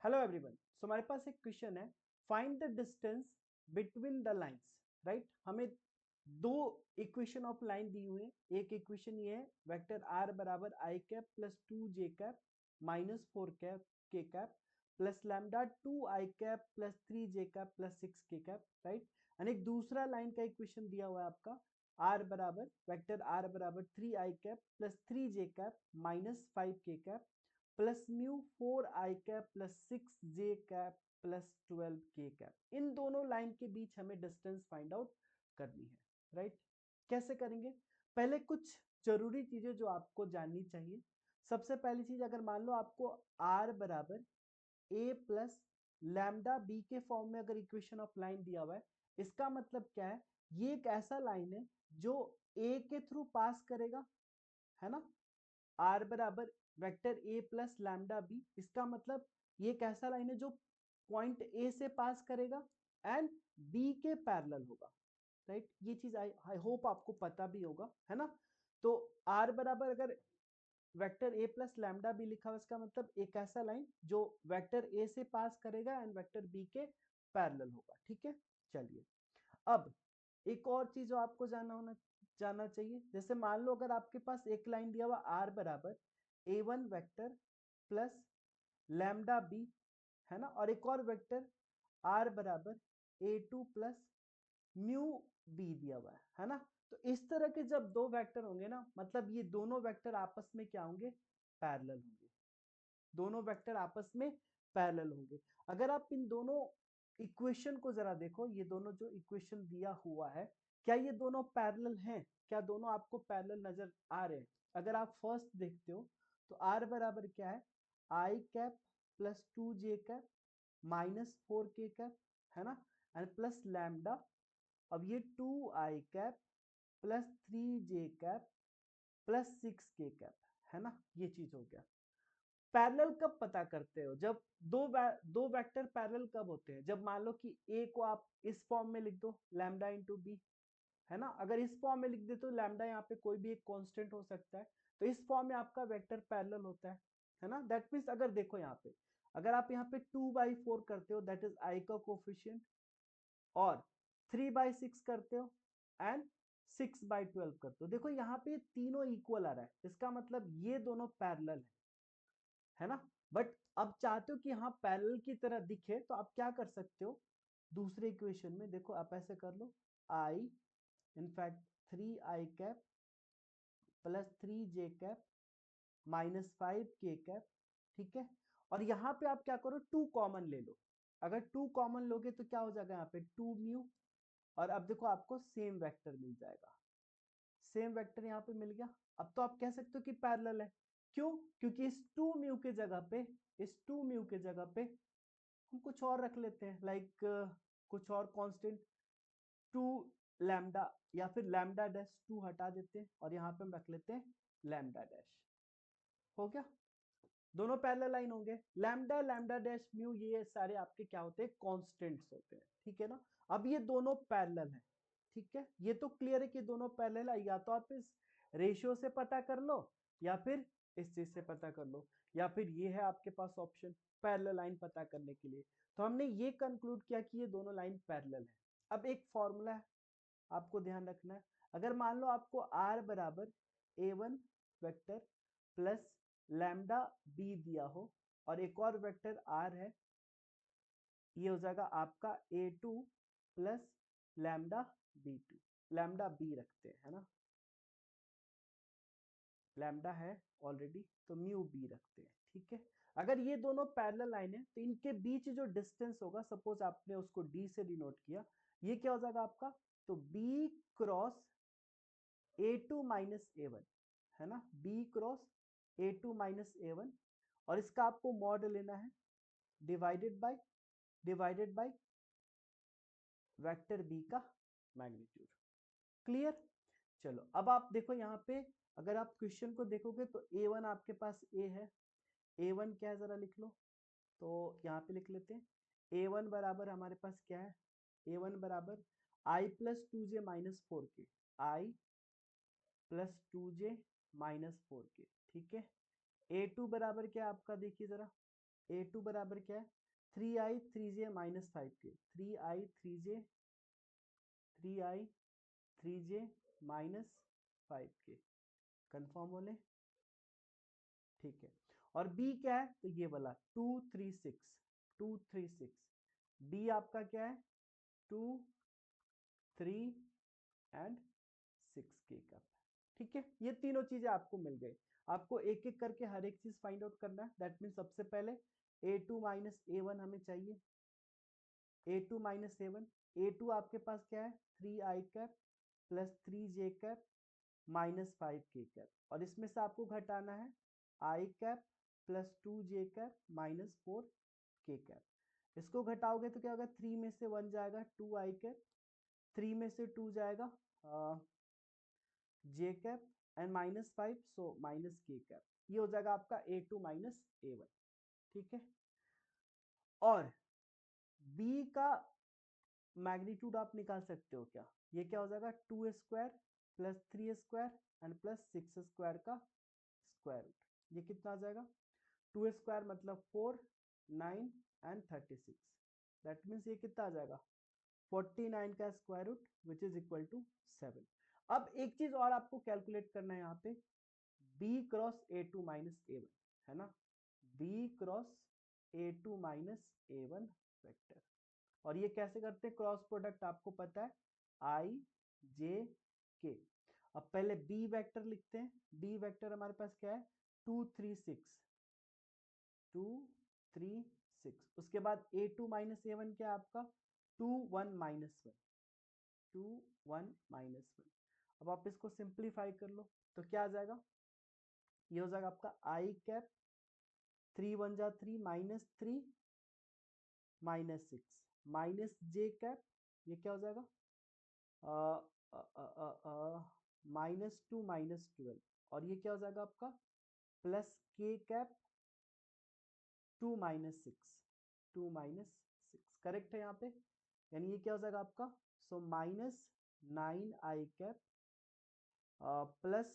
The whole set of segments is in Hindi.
Hello everyone. सो हमारे पास एक क्वेश्चन है, find the distance between the lines. Right, हमें दो इक्वेशन ऑफ लाइन दी हुई है। एक इक्वेशन ये है, वेक्टर आर बराबर आई कैप प्लस 2 जे कैप माइनस 4 कैप के कैप प्लस लैम्डा 2 आई cap plus 3 J cap plus 6 के कैप। राइट, एंड एक दूसरा लाइन का इक्वेशन दिया हुआ है आपका, आर बराबर वेक्टर आर बराबर 3 I cap plus 3 J cap minus 5 K cap plus mu 4 I cap plus 6 J cap plus 12 के कैप। इन दोनों लाइन के बीच हमें डिस्टेंस फाइंड आउट करनी है। राइट, कैसे करेंगे? पहले कुछ जरूरी चीजें जो आपको जाननी चाहिए। सबसे पहली चीज, अगर मान लो आपको आर बराबर ए प्लस लैम्डा बी के फॉर्म में अगर इक्वेशन ऑफ लाइन दिया हुआ है, इसका मतलब क्या है? ये एक ऐसा लाइन है जो ए के थ्रू पास करेगा, है ना। आर बराबर vector A plus lambda B, इसका मतलब ये एक ऐसा लाइन है जो पॉइंट ए से पास करेगा एंड बी के पैरेलल होगा। राइट, ये चीज आई होप आपको पता भी होगा, है ना। तो आर बराबर अगर vector A plus lambda B लिखा हुआ, इसका मतलब एक ऐसा लाइन जो वेक्टर ए से पास करेगा एंड वेक्टर बी के पैरेलल होगा। ठीक है, चलिए अब एक और चीज जो आपको जानना चाहिए, जैसे मान लो अगर आपके पास एक लाइन दिया हुआ आर बराबर a1 vector plus lambda B, है ना, और एक और वेक्टर आर बराबर a2 प्लस म्यू बी दिया हुआ है ना। तो इस तरह के जब दो वेक्टर होंगे ना, मतलब ये दोनों वेक्टर आपस में क्या होंगे? पैरेलल होंगे। दोनों वेक्टर आपस में पैरेलल होंगे। अगर आप इन दोनों इक्वेशन को जरा देखो, ये दोनों जो इक्वेशन दिया हुआ है, क्या ये दोनों पैरेलल हैं? क्या दोनों आपको पैरेलल नजर आ रहे हैं? अगर आप फर्स्ट देखते हो तो आर बराबर क्या है? आई कैप प्लस 2 जे कैप माइनस 4 के कैप, है ना, एंड प्लस लैम्डा। अब ये 2 आई cap plus 3 J cap plus 6 के कैप, है ना। ये चीज हो गया। पैरेलल कब पता करते हो? जब दो वेक्टर पैरेलल कब होते हैं? जब मान लो कि ए को आप इस फॉर्म में लिख दो, लैम्डा इंटू बी, है ना। अगर इस फॉर्म में लिख दे तो लैम्डा यहाँ पे कोई भी एक कांस्टेंट हो सकता है, तो इस फॉर्म में आपका वेक्टर पैरेलल होता है ना। दैट मीन्स अगर देखो यहाँ पे, अगर आप यहाँ पे 2/4 करते हो, दैट इज आई का कोफिशिएंट, और 3/6 करते हो एंड 6/12 करते हो, देखो यहाँ पे तीनों इक्वल आ रहा है, इसका मतलब ये दोनों पैरेलल है ना। बट अब चाहते हो कि हाँ पैरेलल की तरह दिखे, तो आप क्या कर सकते हो? दूसरे इक्वेशन में देखो, आप ऐसे कर लो, I in fact 3 I cap plus 3 J cap minus 5 K cap. ठीक है, और यहाँ पे आप क्या करो, 2 कॉमन ले लो। अगर 2 कॉमन लोगे तो क्या हो जाएगा? यहाँ पे 2 म्यू, और अब देखो आपको सेम वेक्टर मिल जाएगा। सेम वेक्टर यहाँ पे मिल गया। अब तो आप कह सकते हो कि पैरेलल है। क्यों? क्योंकि इस 2 म्यू के जगह पे हम कुछ और रख लेते हैं, लाइक कुछ और कांस्टेंट 2 लैम्डा, या फिर लैम्डा डैश 2 हटा देते हैं और यहाँ पे हम रख लेते हैं लैम्डा डैश। हो गया, दोनों पैरेलल लाइन होंगे। लैम्डा लैम्डा डैश म्यू ये सारे आपके क्या होते हैं? कांस्टेंट्स होते हैं। ठीक है ना। अब ये दोनों पैरेलल हैं। ठीक है, ये तो क्लियर है कि दोनों पैरेलल है। या तो आप इस रेशियो से पता कर लो, या फिर इस चीज से पता कर लो, या फिर ये है आपके पास ऑप्शन पैरेलल लाइन पता करने के लिए। तो हमने ये कंक्लूड किया कि ये दोनों लाइन पैरेलल है। अब एक फॉर्मूला है, आपको ध्यान रखना है। अगर मान लो आपको आर बराबर a1 vector plus lambda B दिया हो, और एक और वेक्टर आर है, ये हो जाएगा आपका a2 plus lambda b2। Lambda B रखते हैं, है ना, लैम्डा है ऑलरेडी, तो म्यू बी रखते हैं। ठीक है, अगर ये दोनों पैरेलल लाइन है तो इनके बीच जो डिस्टेंस होगा, सपोज आपने उसको डी से डिनोट किया, ये क्या हो जाएगा आपका? तो B cross a2 minus a1, है ना, b cross a2 minus a1, और इसका आपको मॉड लेना है डिवाइडेड बाय वेक्टर b का मैग्नीट्यूड। क्लियर? चलो अब आप देखो यहाँ पे, अगर आप क्वेश्चन को देखोगे तो a1 आपके पास a है, a1 क्या है जरा लिख लो। तो यहाँ पे लिख लेते हैं a1 बराबर हमारे पास क्या है? a1 बराबर i plus 2j minus 4k, I plus 2j minus 4k। ठीक है, a2 बराबर क्या है आपका? देखिए जरा, A2 बराबर क्या है 3i 3j minus 5k, 3i 3j minus 5k। Confirm होले, ठीक है। और B क्या है तो ये वाला 236 B आपका क्या है 2 3 एंड 6k का, ठीक है। ये तीनों चीजें आपको मिल गई। आपको एक एक करके हर एक चीज फाइंड आउट करना है। दैट मीन सबसे पहले A2 माइनस A1 हमें चाहिए। A2 माइनस A1, A2 आपके पास क्या है 3i cap plus 3j cap minus 5k cap, और इसमें से आपको घटाना है i cap plus 2j cap minus 4k cap. इसको घटाओगे तो क्या होगा 3 में से 1 जाएगा 2i कैप, 3 में से 2 जाएगा j cap and minus 5 so minus k cap. ये हो जाएगा आपका A2 माइनस A1, ठीक है। और B का मैग्नीट्यूड आप निकाल सकते हो क्या, ये क्या हो जाएगा 2 square plus 3 square and plus 6 square का स्क्वायर रूट। ये कितना आ जाएगा 2 स्क्वायर मतलब 4 9 एंड 36, दैट मीन्स ये कितना आ जाएगा 49 का square root which is equal to 7। अब एक चीज और आपको कैलकुलेट करना है यहाँ पे B cross A2 minus A1, है ना, B cross A2 minus A1 vector. और ये कैसे करते हैं क्रॉस प्रोडक्ट आपको पता है I J K। अब पहले B वेक्टर लिखते हैं। B वेक्टर हमारे पास क्या है 2 3 6, 2 3 6। उसके बाद A2 माइनस A1 क्या है आपका 2 1 माइनस 1, 2 1 माइनस 1। अब आप इसको सिंप्लीफाई कर लो तो क्या आ जाएगा, ये हो जाएगा आपका I कैप 3 1 जा 3 minus 3 minus 6 minus j cap, ये क्या हो जाएगा माइनस 2 माइनस 12, और ये क्या हो जाएगा आपका plus k cap 2 minus 6, 2 minus 6 correct है यहाँ पे। यानी ये क्या हो जाएगा आपका so minus 9i cap plus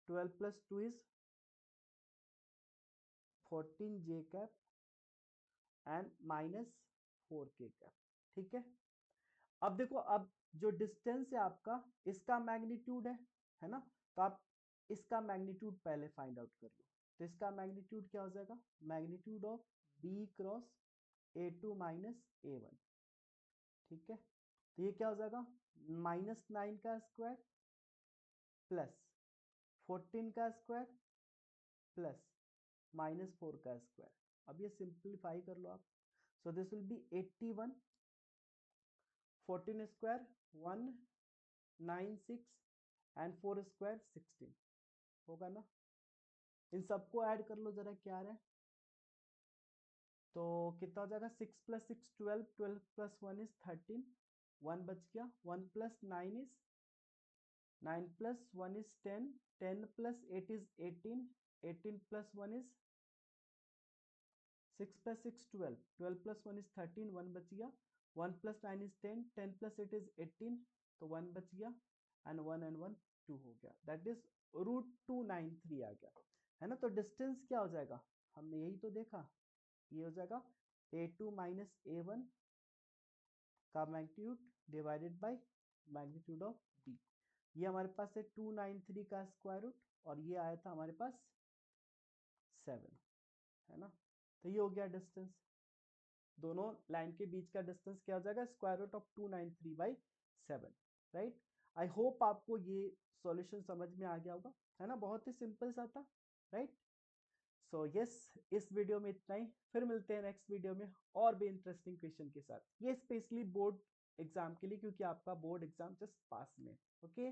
12 plus 2 is 14j cap and minus 4k cap, ठीक है। अब देखो, अब जो डिस्टेंस है आपका इसका मैग्नीट्यूड है ना, तो आप इसका मैग्नीट्यूड पहले फाइंड आउट कर लो। तो इसका मैग्नीट्यूड क्या हो जाएगा magnitude of B cross A2 minus A1, ठीक है। तो ये क्या हो जाएगा माइनस 9 का स्क्वायर प्लस 14 का स्क्वायर प्लस माइनस 4 का स्क्वायर। अब ये सिंप्लीफाई कर लो आप, so this will be 81, 14 square 196 and 4 square 16 होगा ना। इन सबको ऐड कर लो जरा क्या आ रहा है, तो कितना हो जाएगा 6 प्लस 6 12, 12 प्लस 1 इज 13, 1 बच गया, 1 plus 9 is 9 plus 1 is 10, 10 plus 8 is 18, 18 plus 1 is 6 plus 6 12, 12 plus 1 is 13, 1 बच गया, 1 प्लस 9 इज 10, 10 प्लस 8 इज 18, तो 1 बच गया एंड 1 एंड 1 2 हो गया, दैट इज रूट 293 आ गया, है ना। तो डिस्टेंस क्या हो जाएगा, हमने यही तो देखा, ये हो जाएगा A2 माइनस A1 का magnitude divided by magnitude of B। ये हमारे पास है 293 का स्क्वायर रूट, और ये आया था हमारे पास 7, है ना। तो ये हो गया डिस्टेंस, दोनों लाइन के बीच का डिस्टेंस क्या हो जाएगा square root of 293 by 7, right. I hope आपको ये सॉल्यूशन समझ में आ गया होगा, है ना, बहुत ही सिंपल सा था, राइट। सो यस, इस वीडियो में इतना ही, फिर मिलते हैं नेक्स्ट वीडियो में और भी इंटरेस्टिंग क्वेश्चन के साथ। ये स्पेशली बोर्ड एग्जाम के लिए, क्योंकि आपका बोर्ड एग्जाम जस्ट पास में, ओके।